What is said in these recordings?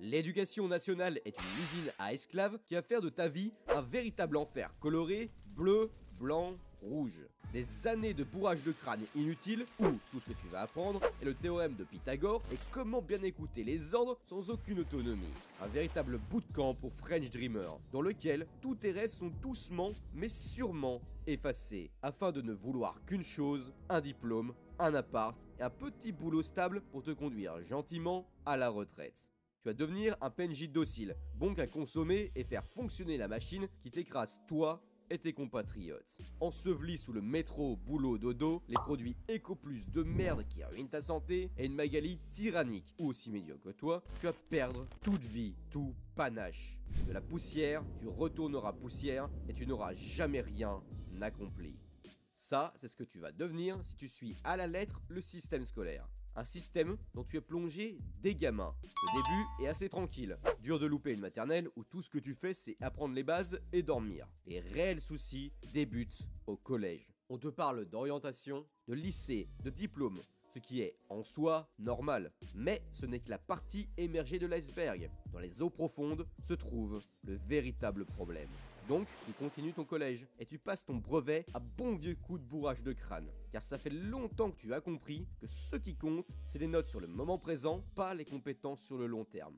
L'éducation nationale est une usine à esclaves qui va faire de ta vie un véritable enfer coloré, bleu, blanc, rouge. Des années de bourrage de crâne inutile où tout ce que tu vas apprendre est le théorème de Pythagore et comment bien écouter les ordres sans aucune autonomie. Un véritable bootcamp pour French Dreamer, dans lequel tous tes rêves sont doucement mais sûrement effacés, afin de ne vouloir qu'une chose, un diplôme, un appart et un petit boulot stable pour te conduire gentiment à la retraite. Tu vas devenir un PNJ docile, bon qu'à consommer et faire fonctionner la machine qui t'écrase toi et tes compatriotes. Ensevelis sous le métro, boulot, dodo, les produits Eco Plus de merde qui ruinent ta santé et une Magali tyrannique ou aussi médiocre que toi, tu vas perdre toute vie, tout panache. De la poussière, tu retourneras poussière et tu n'auras jamais rien accompli. Ça, c'est ce que tu vas devenir si tu suis à la lettre le système scolaire. Un système dont tu es plongé dès gamin. Le début est assez tranquille. Dur de louper une maternelle où tout ce que tu fais c'est apprendre les bases et dormir. Les réels soucis débutent au collège. On te parle d'orientation, de lycée, de diplôme. Ce qui est en soi normal. Mais ce n'est que la partie émergée de l'iceberg. Dans les eaux profondes se trouve le véritable problème. Donc, tu continues ton collège et tu passes ton brevet à bon vieux coup de bourrage de crâne. Car ça fait longtemps que tu as compris que ce qui compte, c'est les notes sur le moment présent, pas les compétences sur le long terme.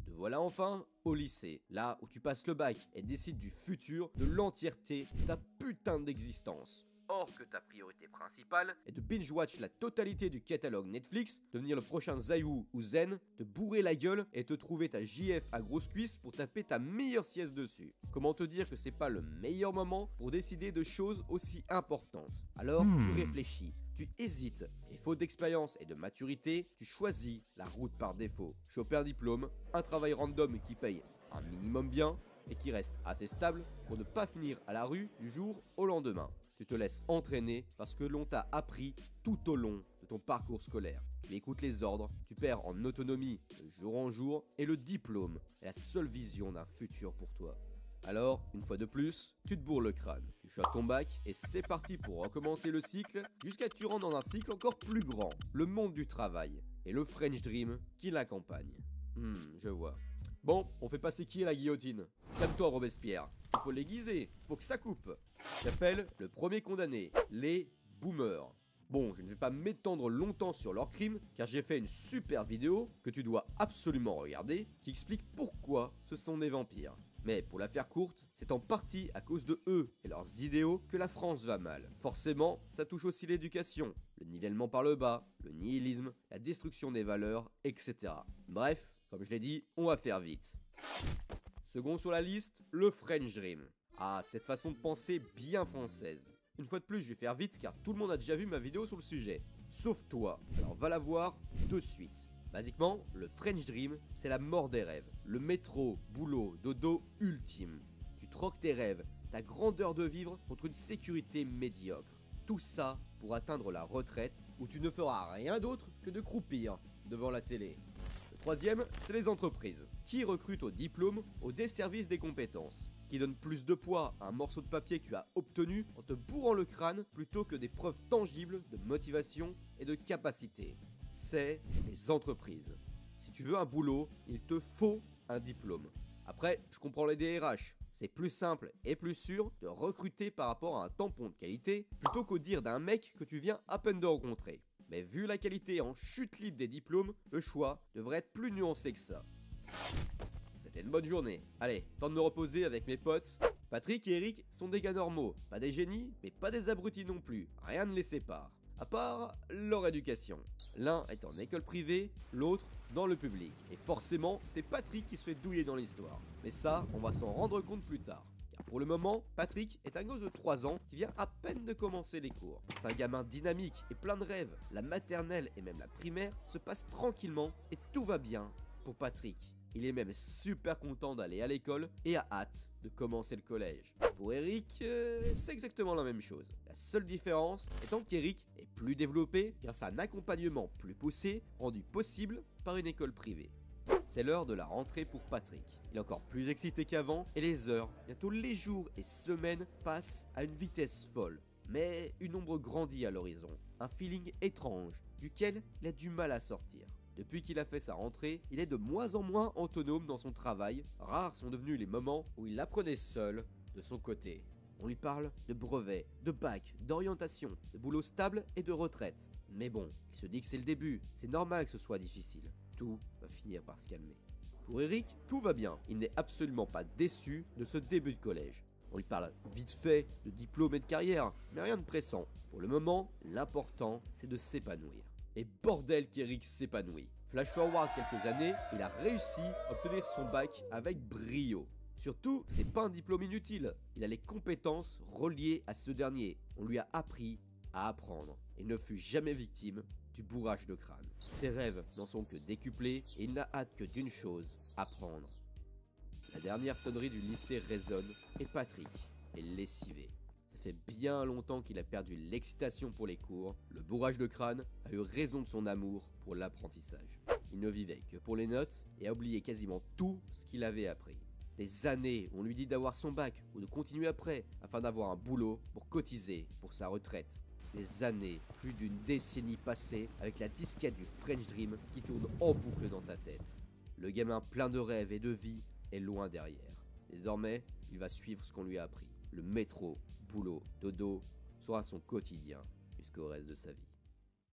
Te voilà enfin au lycée, là où tu passes le bac et décides du futur de l'entièreté de ta putain d'existence. Or que ta priorité principale est de binge-watch la totalité du catalogue Netflix, devenir le prochain Zayu ou Zen, te bourrer la gueule et te trouver ta JF à grosse cuisse pour taper ta meilleure sieste dessus. Comment te dire que c'est pas le meilleur moment pour décider de choses aussi importantes? Alors tu réfléchis, tu hésites, et faute d'expérience et de maturité, tu choisis la route par défaut. Choper un diplôme, un travail random qui paye un minimum bien et qui reste assez stable pour ne pas finir à la rue du jour au lendemain. Tu te laisses entraîner parce que l'on t'a appris tout au long de ton parcours scolaire. Tu écoutes les ordres, tu perds en autonomie de jour en jour et le diplôme est la seule vision d'un futur pour toi. Alors, une fois de plus, tu te bourres le crâne, tu chopes ton bac et c'est parti pour recommencer le cycle jusqu'à ce que tu rentres dans un cycle encore plus grand, le monde du travail et le French Dream qui l'accompagne. Je vois. Bon, on fait passer qui à la guillotine? Calme-toi Robespierre, il faut l'aiguiser, faut que ça coupe. J'appelle le premier condamné, les boomers. Bon, je ne vais pas m'étendre longtemps sur leurs crimes, car j'ai fait une super vidéo que tu dois absolument regarder, qui explique pourquoi ce sont des vampires. Mais pour la faire courte, c'est en partie à cause de eux et leurs idéaux que la France va mal. Forcément, ça touche aussi l'éducation, le nivellement par le bas, le nihilisme, la destruction des valeurs, etc. Bref, comme je l'ai dit, on va faire vite. Second sur la liste, le French Dream. Ah, cette façon de penser bien française. Une fois de plus, je vais faire vite car tout le monde a déjà vu ma vidéo sur le sujet. Sauf toi, alors va la voir de suite. Basiquement, le French Dream, c'est la mort des rêves. Le métro, boulot, dodo ultime. Tu troques tes rêves, ta grandeur de vivre contre une sécurité médiocre. Tout ça pour atteindre la retraite où tu ne feras rien d'autre que de croupir devant la télé. Le troisième, c'est les entreprises, qui recrutent au diplôme au desservice des compétences, qui donnent plus de poids à un morceau de papier que tu as obtenu en te bourrant le crâne plutôt que des preuves tangibles de motivation et de capacité. C'est les entreprises. Si tu veux un boulot, il te faut un diplôme. Après, je comprends les DRH. C'est plus simple et plus sûr de recruter par rapport à un tampon de qualité plutôt qu'au dire d'un mec que tu viens à peine de rencontrer. Mais vu la qualité en chute libre des diplômes, le choix devrait être plus nuancé que ça. C'était une bonne journée. Allez, temps de me reposer avec mes potes. Patrick et Eric sont des gars normaux. Pas des génies, mais pas des abrutis non plus. Rien ne les sépare. À part leur éducation. L'un est en école privée, l'autre dans le public. Et forcément, c'est Patrick qui se fait douiller dans l'histoire. Mais ça, on va s'en rendre compte plus tard. Car pour le moment, Patrick est un gosse de 3 ans qui vient à peine de commencer les cours. C'est un gamin dynamique et plein de rêves. La maternelle et même la primaire se passent tranquillement et tout va bien pour Patrick. Il est même super content d'aller à l'école et a hâte de commencer le collège. Pour Eric, c'est exactement la même chose. La seule différence étant qu'Eric est plus développé grâce à un accompagnement plus poussé rendu possible par une école privée. C'est l'heure de la rentrée pour Patrick. Il est encore plus excité qu'avant et les heures, bientôt les jours et semaines passent à une vitesse folle. Mais une ombre grandit à l'horizon, un feeling étrange duquel il a du mal à sortir. Depuis qu'il a fait sa rentrée, il est de moins en moins autonome dans son travail. Rares sont devenus les moments où il apprenait seul, de son côté. On lui parle de brevets, de bac, d'orientation, de boulot stable et de retraite. Mais bon, il se dit que c'est le début, c'est normal que ce soit difficile. Tout va finir par se calmer. Pour Eric, tout va bien. Il n'est absolument pas déçu de ce début de collège. On lui parle vite fait de diplôme et de carrière, mais rien de pressant. Pour le moment, l'important, c'est de s'épanouir. Et bordel qu'Eric s'épanouit. Flash forward quelques années, il a réussi à obtenir son bac avec brio. Surtout, c'est pas un diplôme inutile. Il a les compétences reliées à ce dernier. On lui a appris à apprendre. Il ne fut jamais victime du bourrage de crâne. Ses rêves n'en sont que décuplés et il n'a hâte que d'une chose, apprendre. La dernière sonnerie du lycée résonne et Patrick est lessivé. Ça fait bien longtemps qu'il a perdu l'excitation pour les cours. Le bourrage de crâne a eu raison de son amour pour l'apprentissage. Il ne vivait que pour les notes et a oublié quasiment tout ce qu'il avait appris. Des années où on lui dit d'avoir son bac ou de continuer après afin d'avoir un boulot pour cotiser pour sa retraite. Des années, plus d'une décennie passée avec la disquette du French Dream qui tourne en boucle dans sa tête. Le gamin plein de rêves et de vie est loin derrière. Désormais, il va suivre ce qu'on lui a appris. Le métro, boulot, dodo sera son quotidien jusqu'au reste de sa vie.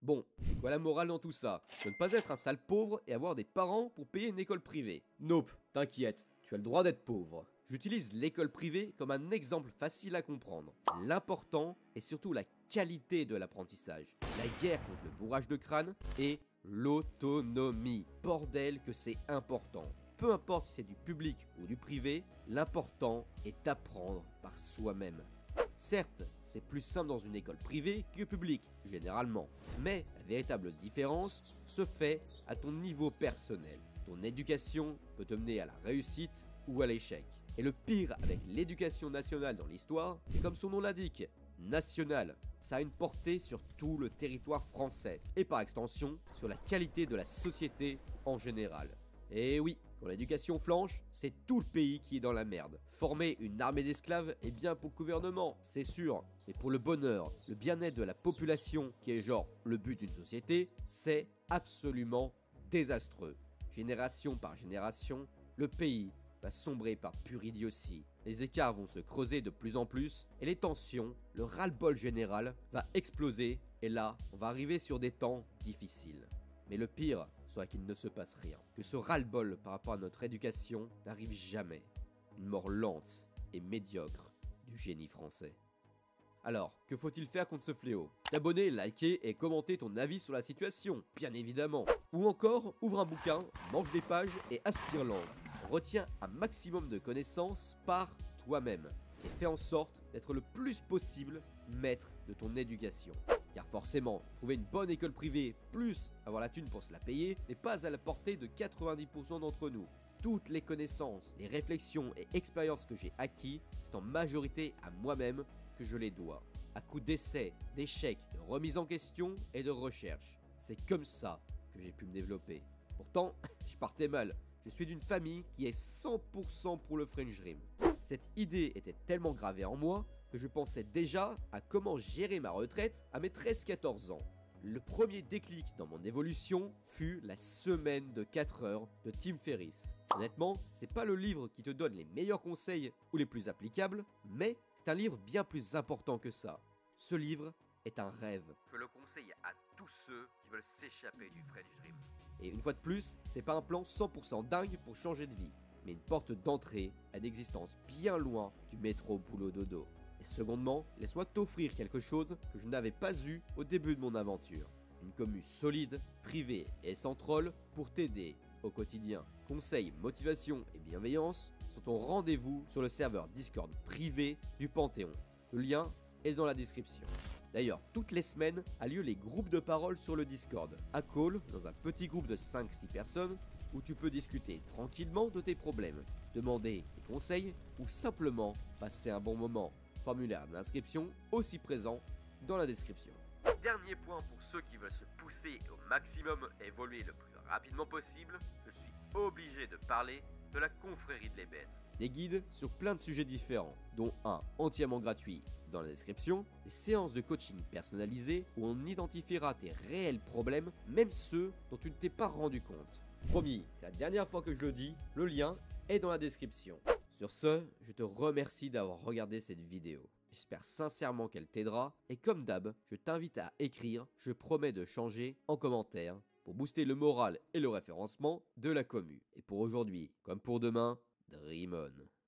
Bon, c'est quoi la morale dans tout ça? De ne pas être un sale pauvre et avoir des parents pour payer une école privée. Nope, t'inquiète, tu as le droit d'être pauvre. J'utilise l'école privée comme un exemple facile à comprendre. L'important est surtout la qualité de l'apprentissage. La guerre contre le bourrage de crâne et l'autonomie. Bordel que c'est important. Peu importe si c'est du public ou du privé, l'important est d'apprendre par soi-même. Certes, c'est plus simple dans une école privée que publique, généralement. Mais la véritable différence se fait à ton niveau personnel. Ton éducation peut te mener à la réussite ou à l'échec. Et le pire avec l'éducation nationale dans l'histoire, c'est comme son nom l'indique, national. Ça a une portée sur tout le territoire français et par extension sur la qualité de la société en général. Et oui, quand l'éducation flanche, c'est tout le pays qui est dans la merde. Former une armée d'esclaves est bien pour le gouvernement, c'est sûr. Mais pour le bonheur, le bien-être de la population, qui est genre le but d'une société, c'est absolument désastreux. Génération par génération, le pays va sombrer par pure idiotie. Les écarts vont se creuser de plus en plus et les tensions, le ras-le-bol général va exploser et là, on va arriver sur des temps difficiles. Mais le pire sera qu'il ne se passe rien. Que ce ras-le-bol par rapport à notre éducation n'arrive jamais. Une mort lente et médiocre du génie français. Alors, que faut-il faire contre ce fléau? T'abonner, liker et commenter ton avis sur la situation, bien évidemment. Ou encore, ouvre un bouquin, mange des pages et aspire l'encre. Retiens un maximum de connaissances par toi-même. Et fais en sorte d'être le plus possible maître de ton éducation. Car forcément, trouver une bonne école privée plus avoir la thune pour se la payer n'est pas à la portée de 90% d'entre nous. Toutes les connaissances, les réflexions et expériences que j'ai acquis, c'est en majorité à moi-même que je les dois. À coup d'essais, d'échecs, de remise en question et de recherche. C'est comme ça que j'ai pu me développer. Pourtant, je partais mal. Je suis d'une famille qui est 100% pour le French Dream. Cette idée était tellement gravée en moi que je pensais déjà à comment gérer ma retraite à mes 13-14 ans. Le premier déclic dans mon évolution fut la semaine de 4 heures de Tim Ferriss. Honnêtement, c'est pas le livre qui te donne les meilleurs conseils ou les plus applicables, mais c'est un livre bien plus important que ça. Ce livre est un rêve. Je le conseille à tous ceux qui veulent s'échapper du French Dream. Et une fois de plus, c'est pas un plan 100% dingue pour changer de vie, mais une porte d'entrée à une existence bien loin du métro boulot dodo. Et secondement, laisse-moi t'offrir quelque chose que je n'avais pas eu au début de mon aventure. Une commu solide, privée et sans troll pour t'aider au quotidien. Conseils, motivation et bienveillance sont ton rendez-vous sur le serveur Discord privé du Panthéon. Le lien est dans la description. D'ailleurs, toutes les semaines a lieu les groupes de parole sur le Discord. Un call dans un petit groupe de 5-6 personnes où tu peux discuter tranquillement de tes problèmes, demander des conseils ou simplement passer un bon moment. Formulaire d'inscription aussi présent dans la description. Dernier point pour ceux qui veulent se pousser au maximum et évoluer le plus rapidement possible, je suis obligé de parler de la confrérie de l'ébène. des guides sur plein de sujets différents, dont un entièrement gratuit dans la description, des séances de coaching personnalisées où on identifiera tes réels problèmes, même ceux dont tu ne t'es pas rendu compte. Promis, c'est la dernière fois que je le dis, le lien est dans la description. Sur ce, je te remercie d'avoir regardé cette vidéo. J'espère sincèrement qu'elle t'aidera et comme d'hab, je t'invite à écrire, je promets de changer en commentaire pour booster le moral et le référencement de la commu. Et pour aujourd'hui, comme pour demain, Dream on.